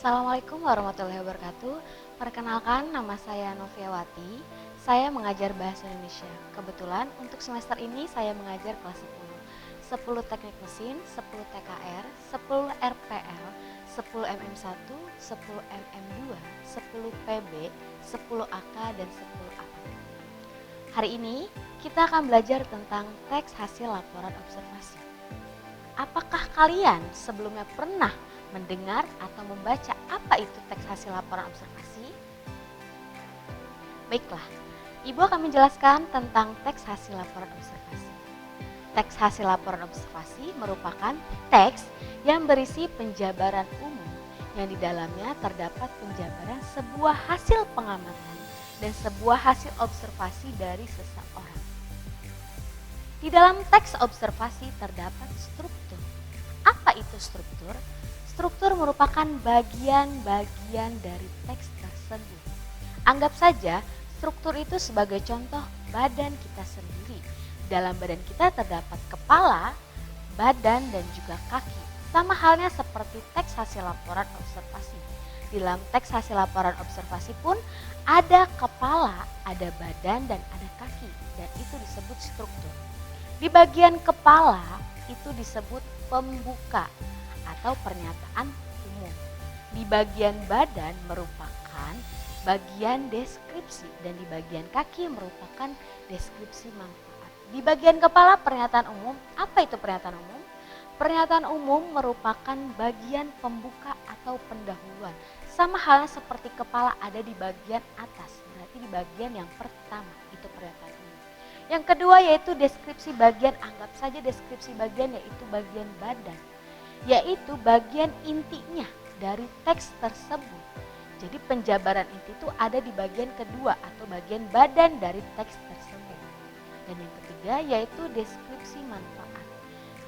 Assalamualaikum warahmatullahi wabarakatuh. Perkenalkan, nama saya Noviawati. Saya mengajar Bahasa Indonesia. Kebetulan untuk semester ini saya mengajar kelas 10. 10 teknik mesin, 10 TKR, 10 RPL, 10 MM1, 10 MM2, 10 PB, 10 AK, dan 10 AP. Hari ini kita akan belajar tentang teks hasil laporan observasi. Apakah kalian sebelumnya pernah mendengar atau membaca apa itu teks hasil laporan observasi? Baiklah, Ibu akan menjelaskan tentang teks hasil laporan observasi. Teks hasil laporan observasi merupakan teks yang berisi penjabaran umum yang di dalamnya terdapat penjabaran sebuah hasil pengamatan dan sebuah hasil observasi dari seseorang. Di dalam teks observasi terdapat struktur. Apa itu struktur? Struktur merupakan bagian-bagian dari teks tersebut. Anggap saja struktur itu sebagai contoh badan kita sendiri. Dalam badan kita terdapat kepala, badan, dan juga kaki. Sama halnya seperti teks hasil laporan observasi. Di dalam teks hasil laporan observasi pun ada kepala, ada badan, dan ada kaki. Dan itu disebut struktur. Di bagian kepala itu disebut pembuka atau pernyataan umum. Di bagian badan merupakan bagian deskripsi dan di bagian kaki merupakan deskripsi manfaat. Di bagian kepala pernyataan umum, apa itu pernyataan umum? Pernyataan umum merupakan bagian pembuka atau pendahuluan. Sama halnya seperti kepala ada di bagian atas, berarti di bagian yang pertama itu pernyataan umum. Yang kedua yaitu deskripsi bagian, anggap saja deskripsi bagian yaitu bagian badan, yaitu bagian intinya dari teks tersebut. Jadi penjabaran inti itu ada di bagian kedua atau bagian badan dari teks tersebut. Dan yang ketiga yaitu deskripsi manfaat.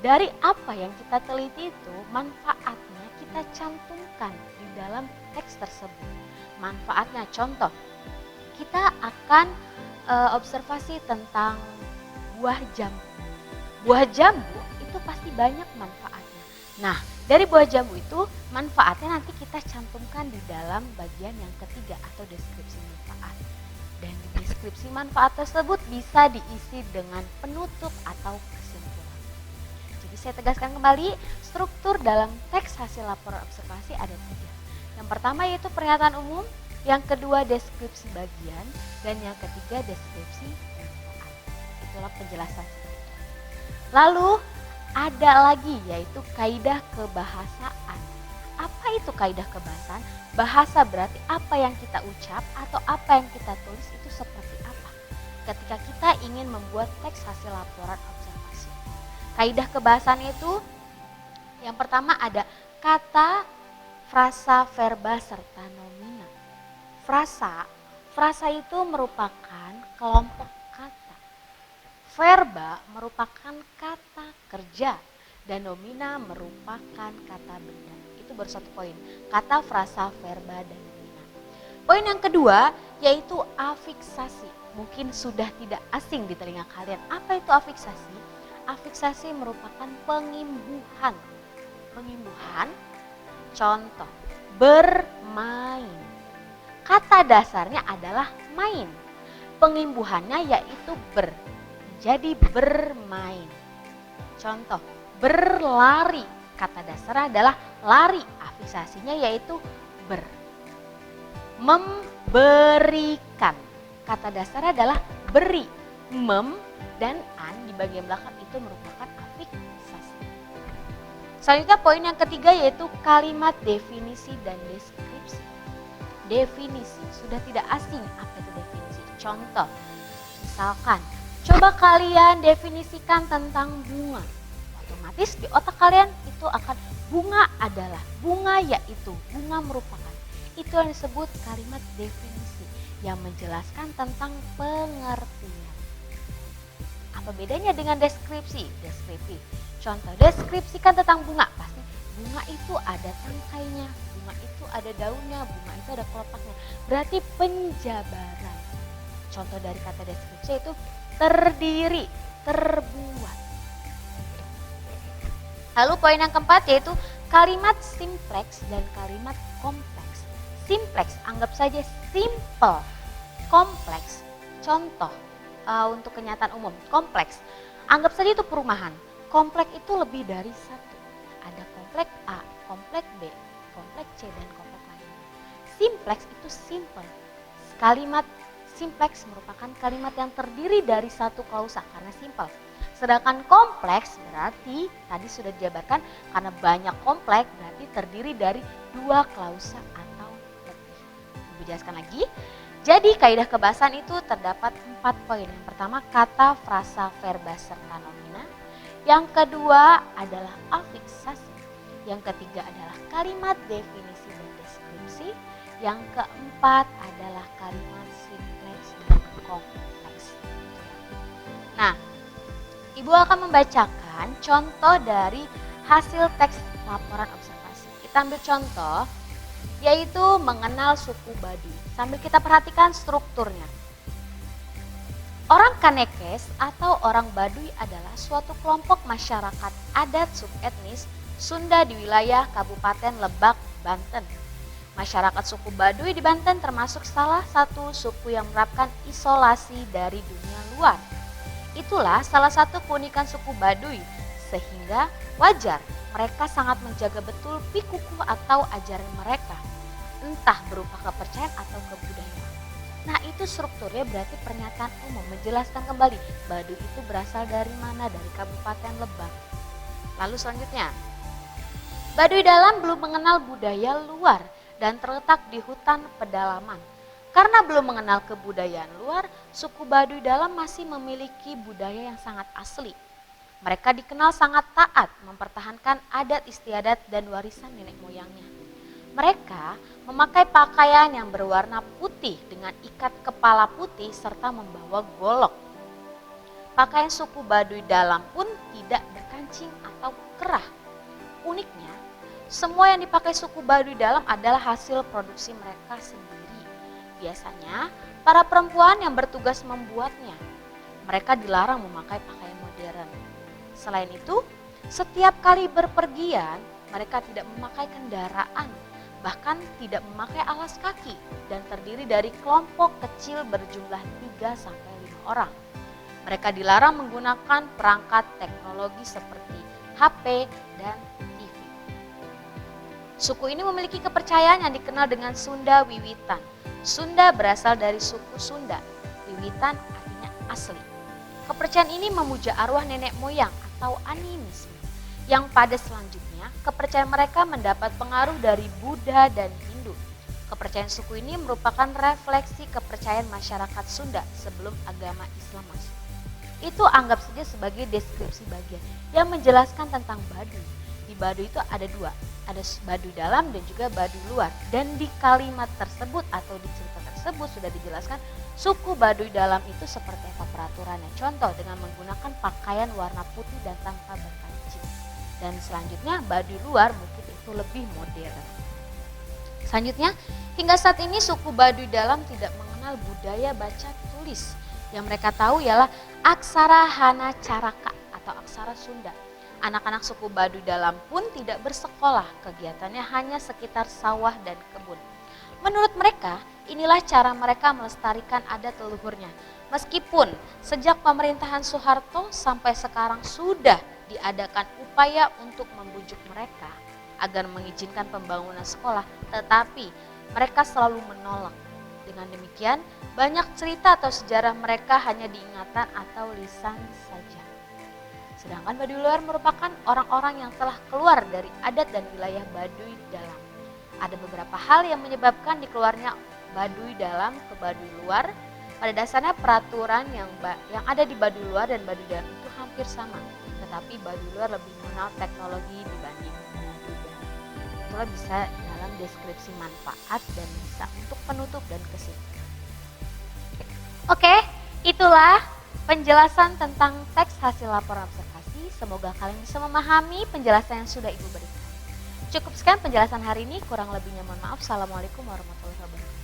Dari apa yang kita teliti itu, manfaatnya kita cantumkan di dalam teks tersebut. Manfaatnya contoh, kita akan observasi tentang buah jambu. Buah jambu itu pasti banyak manfaatnya. Nah, dari buah jambu itu manfaatnya nanti kita cantumkan di dalam bagian yang ketiga atau deskripsi manfaat. Dan di deskripsi manfaat tersebut bisa diisi dengan penutup atau kesimpulan. Jadi saya tegaskan kembali, struktur dalam teks hasil laporan observasi ada 3. Yang pertama yaitu pernyataan umum, yang kedua deskripsi bagian, dan yang ketiga deskripsi manfaat. Itulah penjelasan struktur. Lalu ada lagi yaitu kaidah kebahasaan. Apa itu kaidah kebahasaan? Bahasa berarti apa yang kita ucap atau apa yang kita tulis itu seperti apa ketika kita ingin membuat teks hasil laporan observasi. Kaidah kebahasaan itu yang pertama ada kata, frasa, verba, serta nomina. Frasa itu merupakan kelompok kata. Verba merupakan kata kerja dan nomina merupakan kata benda. Itu baru satu poin. Kata, frasa, verba, dan nomina. Poin yang kedua yaitu afiksasi. Mungkin sudah tidak asing di telinga kalian. Apa itu afiksasi? Afiksasi merupakan pengimbuhan. Pengimbuhan, contoh, bermain. Kata dasarnya adalah main. Pengimbuhannya yaitu ber. Jadi bermain. Contoh, berlari. Kata dasarnya adalah lari. Afiksasinya yaitu ber. Memberikan. Kata dasarnya adalah beri. Mem dan an di bagian belakang itu merupakan afiksasi. Selanjutnya poin yang ketiga yaitu kalimat definisi dan deskripsi. Definisi, sudah tidak asing apa itu definisi. Contoh, misalkan coba kalian definisikan tentang bunga. Otomatis di otak kalian itu akan bunga adalah, bunga yaitu, bunga merupakan. Itu yang disebut kalimat definisi yang menjelaskan tentang pengertian. Apa bedanya dengan deskripsi? Deskripsi. Contoh, deskripsikan tentang bunga. Pasti bunga itu ada tangkainya, bunga itu ada daunnya, bunga itu ada kelopaknya. Berarti penjabaran. Contoh dari kata deskripsi itu terdiri, terbuat. Lalu poin yang keempat yaitu kalimat simpleks dan kalimat kompleks. Simpleks, anggap saja simple. Kompleks, contoh untuk kenyataan umum, kompleks. Anggap saja itu perumahan. Komplek itu lebih dari satu. Ada komplek A, komplek B, komplek C, dan komplek lainnya. Simpleks itu simple. Kalimat simpleks merupakan kalimat yang terdiri dari satu klausa karena simple. Sedangkan kompleks berarti tadi sudah dijabarkan karena banyak kompleks berarti terdiri dari dua klausa atau lebih. Ibu jelaskan lagi. Jadi kaidah kebahasaan itu terdapat 4 poin. Yang pertama kata, frasa, verba, serta nomina. Yang kedua adalah afiksasi. Yang ketiga adalah kalimat, definisi, dan deskripsi. Yang keempat adalah kalimat simpleks dan kompleks. Nah, Ibu akan membacakan contoh dari hasil teks laporan observasi. Kita ambil contoh, yaitu mengenal suku Baduy. Sambil kita perhatikan strukturnya. Orang Kanekes atau orang Baduy adalah suatu kelompok masyarakat adat subetnis Sunda di wilayah Kabupaten Lebak, Banten. Masyarakat suku Baduy di Banten termasuk salah satu suku yang menerapkan isolasi dari dunia luar. Itulah salah satu keunikan suku Baduy, sehingga wajar mereka sangat menjaga betul pikuku atau ajaran mereka, entah berupa kepercayaan atau kebudayaan. Nah, itu strukturnya berarti pernyataan umum menjelaskan kembali Baduy itu berasal dari mana, dari Kabupaten Lebak. Lalu selanjutnya, Baduy dalam belum mengenal budaya luar dan terletak di hutan pedalaman. Karena belum mengenal kebudayaan luar, suku Baduy dalam masih memiliki budaya yang sangat asli. Mereka dikenal sangat taat, mempertahankan adat istiadat dan warisan nenek moyangnya. Mereka memakai pakaian yang berwarna putih dengan ikat kepala putih serta membawa golok. Pakaian suku Baduy dalam pun tidak berkancing atau kerah. Uniknya, semua yang dipakai suku Baduy dalam adalah hasil produksi mereka sendiri. Biasanya, para perempuan yang bertugas membuatnya. Mereka dilarang memakai pakaian modern. Selain itu, setiap kali berpergian, mereka tidak memakai kendaraan, bahkan tidak memakai alas kaki dan terdiri dari kelompok kecil berjumlah 3-5 orang. Mereka dilarang menggunakan perangkat teknologi seperti HP dan TV. Suku ini memiliki kepercayaan yang dikenal dengan Sunda Wiwitan. Sunda berasal dari suku Sunda, Wiwitan artinya asli. Kepercayaan ini memuja arwah nenek moyang atau animisme, yang pada selanjutnya kepercayaan mereka mendapat pengaruh dari Buddha dan Hindu. Kepercayaan suku ini merupakan refleksi kepercayaan masyarakat Sunda sebelum agama Islam masuk. Itu anggap saja sebagai deskripsi bagian yang menjelaskan tentang Baduy. Di Baduy itu ada dua, ada Baduy dalam dan juga Baduy luar. Dan di kalimat tersebut atau di cerita tersebut sudah dijelaskan suku Baduy dalam itu seperti apa peraturannya. Contoh dengan menggunakan pakaian warna putih dan tanpa berkancing. Dan selanjutnya Baduy luar mungkin itu lebih modern. Selanjutnya, hingga saat ini suku Baduy dalam tidak mengenal budaya baca tulis. Yang mereka tahu ialah aksara Hana Caraka atau aksara Sunda. Anak-anak suku Baduy dalam pun tidak bersekolah, kegiatannya hanya sekitar sawah dan kebun. Menurut mereka, inilah cara mereka melestarikan adat leluhurnya. Meskipun sejak pemerintahan Soeharto sampai sekarang sudah diadakan upaya untuk membujuk mereka agar mengizinkan pembangunan sekolah, tetapi mereka selalu menolak. Dengan demikian, banyak cerita atau sejarah mereka hanya diingatan atau lisan saja. Sedangkan Baduy luar merupakan orang-orang yang telah keluar dari adat dan wilayah Baduy dalam. Ada beberapa hal yang menyebabkan dikeluarnya Baduy dalam ke Baduy luar. Pada dasarnya peraturan yang ada di Baduy luar dan Baduy dalam itu hampir sama. Tetapi Baduy luar lebih mengenal teknologi dibanding Baduy dalam. Itulah bisa dalam deskripsi manfaat dan bisa untuk penutup dan kesimpulan. Oke, itulah penjelasan tentang teks hasil laporan observasi. Semoga kalian bisa memahami penjelasan yang sudah Ibu berikan. Cukup sekian penjelasan hari ini, kurang lebihnya mohon maaf. Assalamualaikum warahmatullahi wabarakatuh.